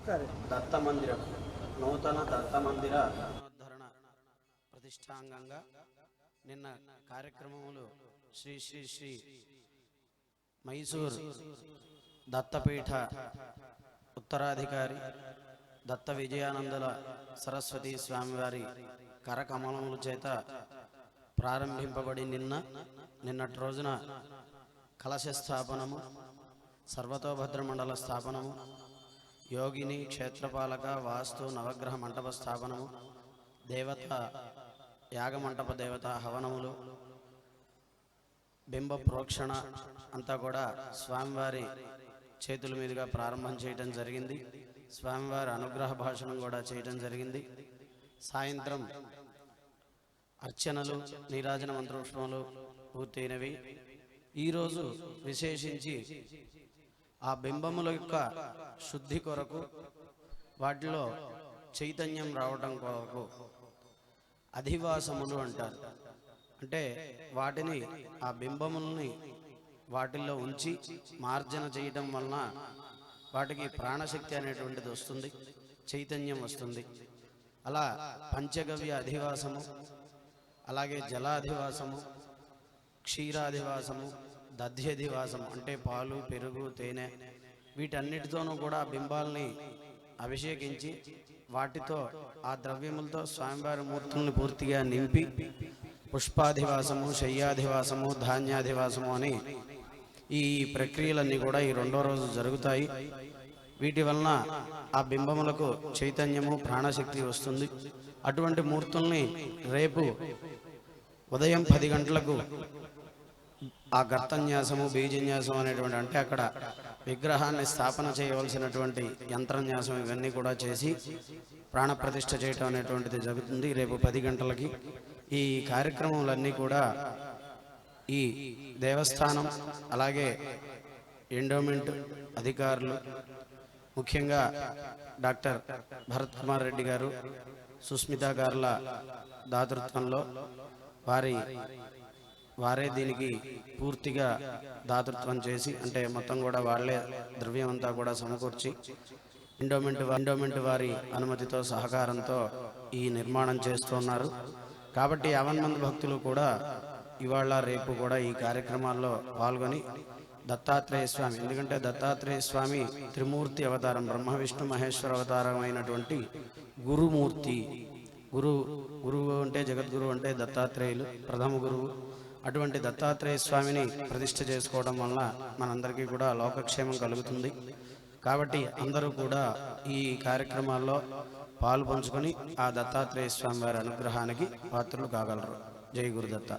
దత్త మందిరం నూతన దత్త మందిర పునరుద్ధరణ ప్రతిష్టాంగంగా నిన్న కార్యక్రమములు శ్రీ శ్రీ శ్రీ మైసూర్ దత్తపీఠ ఉత్తరాధికారి దత్త విజయానందుల సరస్వతి స్వామివారి కరకమలముల చేత ప్రారంభింపబడి నిన్నటి రోజున కలశ స్థాపనము, సర్వతోభద్ర మండల స్థాపనము, యోగిని క్షేత్రపాలక వాస్తు నవగ్రహ మంటప స్థాపనము, దేవత యాగమంటప దేవత హవనములు, బింబ ప్రోక్షణ అంతా కూడా స్వామివారి చేతుల మీదుగా ప్రారంభం చేయడం జరిగింది. స్వామివారి అనుగ్రహ భాషణం కూడా చేయడం జరిగింది. సాయంత్రం అర్చనలు, నీరాజన మంత్రోష్ణములు పూర్తయినవి. ఈరోజు విశేషించి ఆ బింబముల యొక్క శుద్ధి కొరకు, వాటిలో చైతన్యం రావడం కొరకు అధివాసములు అంటారు. అంటే వాటిని, ఆ బింబములని వాటిల్లో ఉంచి మార్జన చేయడం వలన వాటికి ప్రాణశక్తి అనేటువంటిది వస్తుంది, చైతన్యం వస్తుంది. అలా పంచగవ్య అధివాసము, అలాగే జలాధివాసము, క్షీరాధివాసము, దధ్యధివాసము అంటే పాలు, పెరుగు, తేనె, వీటన్నిటితోనూ కూడా బింబాలని అభిషేకించి వాటితో, ఆ ద్రవ్యములతో స్వామివారి మూర్తుల్ని పూర్తిగా నింపి పుష్పాధివాసము, శయ్యాధివాసము, ధాన్యాధివాసము అని ఈ ప్రక్రియలన్నీ కూడా ఈ రెండో రోజు జరుగుతాయి. వీటి వలన ఆ బింబములకు చైతన్యము, ప్రాణశక్తి వస్తుంది. అటువంటి మూర్తుల్ని రేపు ఉదయం 10 గంటలకు ఆ గర్తన్యాసము, బీజన్యాసం అనేటువంటి, అంటే అక్కడ విగ్రహాన్ని స్థాపన చేయవలసినటువంటి యంత్రన్యాసం ఇవన్నీ కూడా చేసి ప్రాణప్రతిష్ఠ చేయటం అనేటువంటిది జరుగుతుంది రేపు 10 గంటలకి. ఈ కార్యక్రమాలన్నీ కూడా ఈ దేవస్థానం, అలాగే ఎండోమెంట్ అధికారులు, ముఖ్యంగా డాక్టర్ భరత్ కుమార్ రెడ్డి గారు, సుస్మిత గారుల దాతృత్వంలో వారే దీనికి పూర్తిగా దాతృత్వం చేసి, అంటే మొత్తం కూడా వాళ్ళే ద్రవ్యం అంతా కూడా సమకూర్చి ఎండోమెంట్ వారి అనుమతితో, సహకారంతో ఈ నిర్మాణం చేస్తున్నారు. కాబట్టి 50 మంది భక్తులు కూడా ఇవాళ రేపు కూడా ఈ కార్యక్రమాల్లో పాల్గొని దత్తాత్రేయ స్వామి, ఎందుకంటే దత్తాత్రేయ స్వామి త్రిమూర్తి అవతారం, బ్రహ్మ విష్ణు మహేశ్వర అవతారం అయినటువంటి గురుమూర్తి. గురువు అంటే, జగద్గురువు అంటే దత్తాత్రేయులు ప్రథమ గురువు. అటువంటి దత్తాత్రేయ స్వామిని ప్రతిష్ఠ చేసుకోవడం వలన మనందరికీ కూడా లోకక్షేమం కలుగుతుంది. కాబట్టి అందరూ కూడా ఈ కార్యక్రమాల్లో పాలు పంచుకొని ఆ దత్తాత్రేయ స్వామి వారి అనుగ్రహానికి పాత్రలు కాగలరు. జై గురుదత్త.